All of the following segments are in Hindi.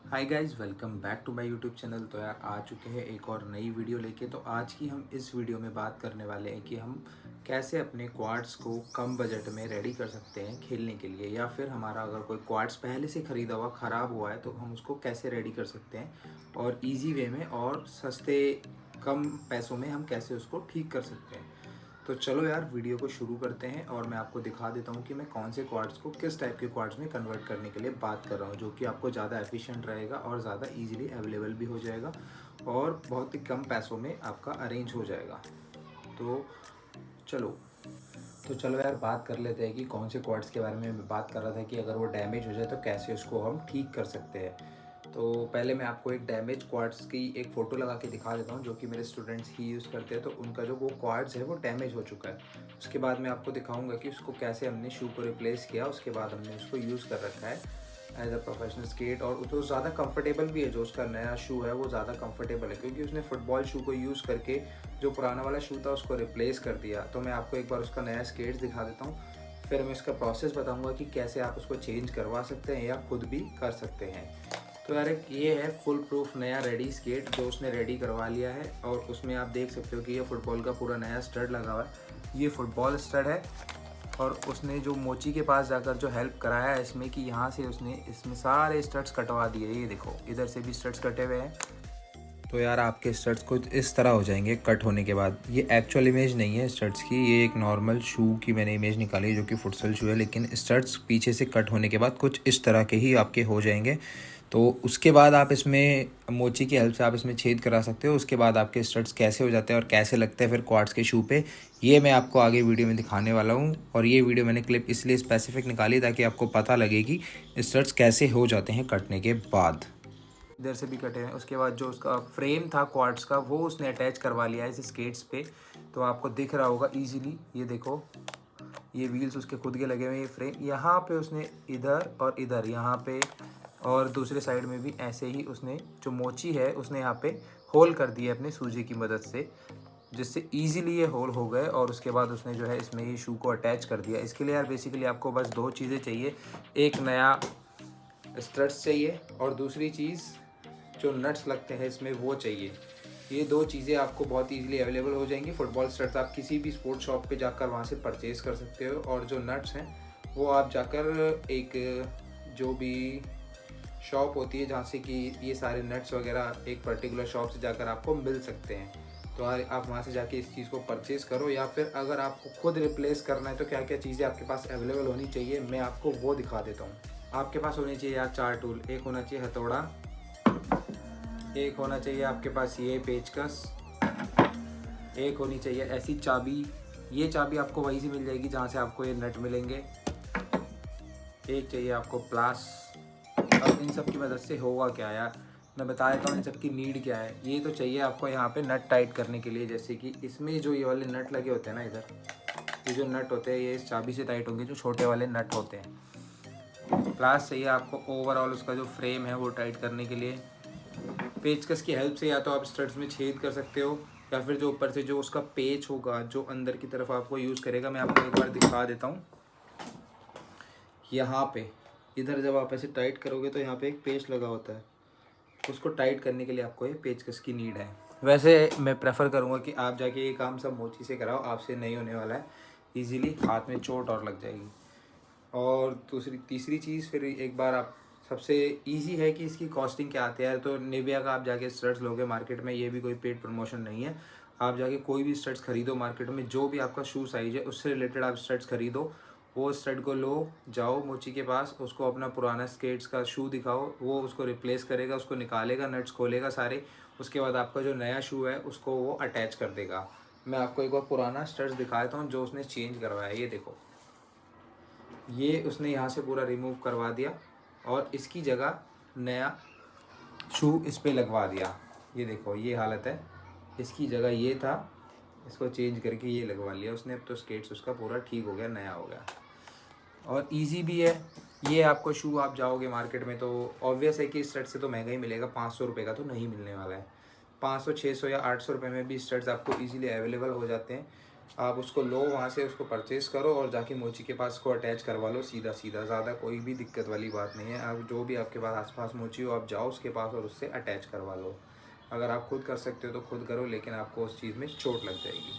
Hi guys, welcome back to my YouTube channel. तो यार आ चुके हैं एक और नई वीडियो लेके। तो आज की हम इस वीडियो में बात करने वाले हैं कि हम कैसे अपने क्वाड्स को कम बजट में रेडी कर सकते हैं खेलने के लिए, या फिर हमारा अगर कोई क्वाड्स पहले से ख़रीदा हुआ ख़राब हुआ है तो हम उसको कैसे रेडी कर सकते हैं और इजी वे में और सस्ते कम पैसों में हम कैसे उसको ठीक कर सकते हैं। तो चलो यार वीडियो को शुरू करते हैं और मैं आपको दिखा देता हूँ कि मैं कौन से क्वाड्स को किस टाइप के क्वाड्स में कन्वर्ट करने के लिए बात कर रहा हूँ, जो कि आपको ज़्यादा एफिशिएंट रहेगा और ज़्यादा इजीली अवेलेबल भी हो जाएगा और बहुत ही कम पैसों में आपका अरेंज हो जाएगा। तो चलो चलो यार बात कर लेते हैं कि कौन से क्वाड्स के बारे में मैं बात कर रहा था कि अगर वो डैमेज हो जाए तो कैसे उसको हम ठीक कर सकते हैं। तो पहले मैं आपको एक डैमेज क्वाड्स की एक फ़ोटो लगा के दिखा देता हूँ, जो कि मेरे स्टूडेंट्स ही यूज़ करते हैं। तो उनका जो वो क्वाड्स है वो डैमेज हो चुका है। उसके बाद मैं आपको दिखाऊंगा कि उसको कैसे हमने शू को रिप्लेस किया, उसके बाद हमने उसको यूज़ कर रखा है एज अ प्रोफेशनल स्केट। और तो ज़्यादा कंफर्टेबल भी है, जो उसका नया शू है वो ज़्यादा कंफर्टेबल है क्योंकि उसने फुटबॉल शू को यूज़ करके जो पुराना वाला शू था उसको रिप्लेस कर दिया। तो मैं आपको एक बार उसका नया स्केट्स दिखा देता हूँ, फिर मैं इसका प्रोसेस बताऊँगा कि कैसे आप उसको चेंज करवा सकते हैं या खुद भी कर सकते हैं। तो यार एक ये है फुल प्रूफ नया रेडी स्केट जो उसने रेडी करवा लिया है, और उसमें आप देख सकते हो कि ये फुटबॉल का पूरा नया स्टड लगा हुआ है। ये फुटबॉल स्टड है, और उसने जो मोची के पास जाकर जो हेल्प कराया है इसमें कि यहाँ से उसने इसमें सारे स्टड्स कटवा दिए। ये देखो इधर से भी स्टड्स कटे हुए हैं। तो यार आपके स्टड्स कुछ इस तरह हो जाएंगे कट होने के बाद। ये एक्चुअल इमेज नहीं है स्टड्स की, ये एक नॉर्मल शू की मैंने इमेज निकाली जो कि फुटसल शू है, लेकिन स्टड्स पीछे से कट होने के बाद कुछ इस तरह के ही आपके हो जाएंगे। तो उसके बाद आप इसमें मोची की हेल्प से आप इसमें छेद करा सकते हो। उसके बाद आपके स्टड्स कैसे हो जाते हैं और कैसे लगते हैं फिर क्वाड्स के शू पे, ये मैं आपको आगे वीडियो में दिखाने वाला हूँ। और ये वीडियो मैंने क्लिप इसलिए स्पेसिफिक निकाली ताकि आपको पता लगे कि स्टड्स कैसे हो जाते हैं कटने के बाद। इधर से भी कटे हैं। उसके बाद जो उसका फ्रेम था क्वार्ट्स का वो उसने अटैच करवा लिया है इस स्केट्स पे। तो आपको दिख रहा होगा इजीली, ये देखो ये व्हील्स उसके खुद के लगे हुए हैं। ये फ्रेम यहाँ पे उसने इधर और इधर यहाँ पे और दूसरे साइड में भी ऐसे ही उसने जो मोची है उसने यहाँ पे होल कर दिया अपने सूजी की मदद से, जिससे इजीली ये होल हो गए। और उसके बाद उसने जो है इसमें ये शू को अटैच कर दिया। इसके लिए यार बेसिकली आपको बस दो चीज़ें चाहिए, एक नया स्ट्रट्स चाहिए और दूसरी चीज़ जो नट्स लगते हैं इसमें वो चाहिए। ये दो चीज़ें आपको बहुत ईजिली अवेलेबल हो जाएंगी। फुटबॉल स्टड्स आप किसी भी स्पोर्ट्स शॉप पे जाकर वहाँ से परचेज़ कर सकते हो, और जो नट्स हैं वो आप जाकर एक जो भी शॉप होती है जहाँ से कि ये सारे नट्स वगैरह एक पर्टिकुलर शॉप से जाकर आपको मिल सकते हैं। तो आप वहाँ से जाके इस चीज़ को परचेज़ करो, या फिर अगर आपको खुद रिप्लेस करना है तो क्या क्या चीज़ें आपके पास अवेलेबल होनी चाहिए मैं आपको वो दिखा देता हूँ। आपके पास होनी चाहिए यार चार टूल। एक होना चाहिए हथौड़ा, एक होना चाहिए आपके पास ये पेचकस, एक होनी चाहिए ऐसी चाबी। ये चाबी आपको वहीं से मिल जाएगी जहाँ से आपको ये नट मिलेंगे। एक चाहिए आपको प्लास। अब इन सब की मदद से होगा क्या यार, मैं बता देता हूँ इन सब की नीड क्या है। ये तो चाहिए आपको यहाँ पे नट टाइट करने के लिए, जैसे कि इसमें जो ये वाले नट लगे होते हैं ना इधर, ये जो नट होते हैं ये इस चाबी से टाइट होंगे, जो छोटे वाले नट होते हैं। प्लास चाहिए आपको ओवरऑल उसका जो फ्रेम है वो टाइट करने के लिए। पेचकस की हेल्प से या तो आप स्टड्स में छेद कर सकते हो, या फिर जो ऊपर से जो उसका पेच होगा जो अंदर की तरफ आपको यूज़ करेगा, मैं आपको एक बार दिखा देता हूँ। यहाँ पे इधर जब आप ऐसे टाइट करोगे तो यहाँ पे एक पेच लगा होता है, उसको टाइट करने के लिए आपको ये पेचकस की नीड है। वैसे मैं प्रेफर करूँगा कि आप जाके ये काम सब मोची से कराओ, आपसे नहीं होने वाला है, ईजिली हाथ में चोट और लग जाएगी। और तीसरी चीज़ फिर एक बार आप सबसे इजी है कि इसकी कॉस्टिंग क्या आती है। तो निविया का आप जाके स्टड्स लोगे मार्केट में, ये भी कोई पेड प्रमोशन नहीं है। आप जाके कोई भी स्टड्स खरीदो मार्केट में, जो भी आपका शू साइज है उससे रिलेटेड आप स्टड्स खरीदो। वो स्टड को लो, जाओ मोची के पास, उसको अपना पुराना स्केट्स का शू दिखाओ, वो उसको रिप्लेस करेगा, उसको निकालेगा, नट्स खोलेगा सारे। उसके बाद आपका जो नया शू है उसको वो अटैच कर देगा। मैं आपको एक बार पुराना स्टड्स दिखा देता हूँ जो उसने चेंज करवाया है। ये देखो, ये उसने यहाँ से पूरा रिमूव करवा दिया और इसकी जगह नया शू इस पे लगवा दिया। ये देखो ये हालत है, इसकी जगह ये था, इसको चेंज करके ये लगवा लिया उसने। अब तो स्केट्स उसका पूरा ठीक हो गया, नया हो गया और इजी भी है। ये आपको शू आप जाओगे मार्केट में तो ऑब्वियस है कि स्टड्स से तो महंगा ही मिलेगा, 500 रुपये का तो नहीं मिलने वाला है। 500 600 या 800 रुपये में भी स्टड्स आपको इजीली अवेलेबल हो जाते हैं। आप उसको लो, वहाँ से उसको परचेज़ करो और जाके मोची के पास उसको अटैच करवा लो सीधा सीधा। ज़्यादा कोई भी दिक्कत वाली बात नहीं है। आप जो भी आपके पास आस-पास मोची हो, आप जाओ उसके पास और उससे अटैच करवा लो। अगर आप खुद कर सकते हो तो खुद करो, लेकिन आपको उस चीज़ में चोट लग जाएगी।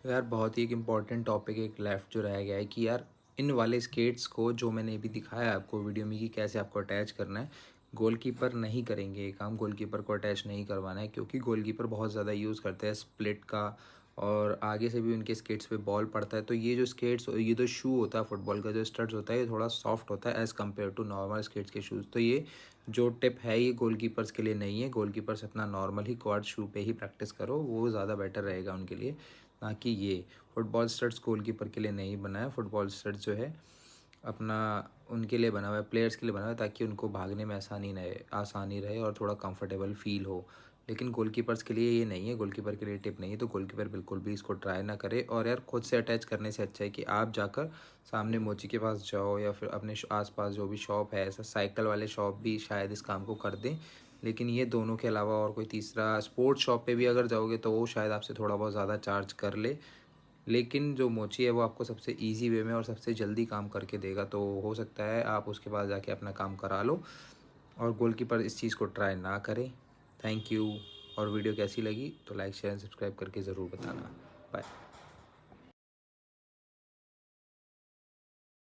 तो यार बहुत ही एक इम्पॉर्टेंट टॉपिक एक लेफ़्ट जो रह गया है कि यार इन वाले स्केट्स को जो मैंने अभी दिखाया आपको वीडियो में कि कैसे आपको अटैच करना है, गोलकीपर नहीं करेंगे ये काम। गोलकीपर को अटैच नहीं करवाना है, क्योंकि गोलकीपर बहुत ज़्यादा यूज़ करते हैं स्प्लिट का, और आगे से भी उनके स्केट्स पे बॉल पड़ता है। तो ये जो स्केट्स, ये जो शू होता है फुटबॉल का, जो स्टड्स होता है, ये थोड़ा सॉफ्ट होता है as compare to normal skates के शूज़। तो ये जो टिप है ये गोलकीपर्स के लिए नहीं है। गोलकीपर्स अपना नॉर्मल ही क्वाड शू पे ही प्रैक्टिस करो, वो ज़्यादा बेटर रहेगा उनके लिए, ना कि ये। फुटबॉल स्टड्स गोलकीपर के लिए नहीं बना है। फुटबॉल स्टड्स जो है अपना उनके लिए बना हुआ है, प्लेयर्स के लिए बना हुआ है, ताकि उनको भागने में आसानी रहे और थोड़ा कंफर्टेबल फील हो। लेकिन गोलकीपर्स के लिए ये नहीं है, गोलकीपर के लिए टिप नहीं है। तो गोलकीपर बिल्कुल भी इसको ट्राई ना करे। और यार खुद से अटैच करने से अच्छा है कि आप जाकर सामने मोची के पास जाओ, या फिर अपने आसपास जो भी शॉप है, ऐसा साइकिल वाले शॉप भी शायद इस काम को कर दें। लेकिन ये दोनों के अलावा और कोई तीसरा स्पोर्ट्स शॉप पे भी अगर जाओगे तो वो शायद आपसे थोड़ा बहुत ज़्यादा चार्ज कर ले। लेकिन जो मोची है वो आपको सबसे ईज़ी वे में और सबसे जल्दी काम करके देगा। तो हो सकता है आप उसके पास जाके अपना काम करा लो, और गोलकीपर इस चीज़ को ट्राई ना करें। Thank you. और वीडियो कैसी लगी तो लाइक शेयर एंड सब्सक्राइब करके ज़रूर बताना। बाय।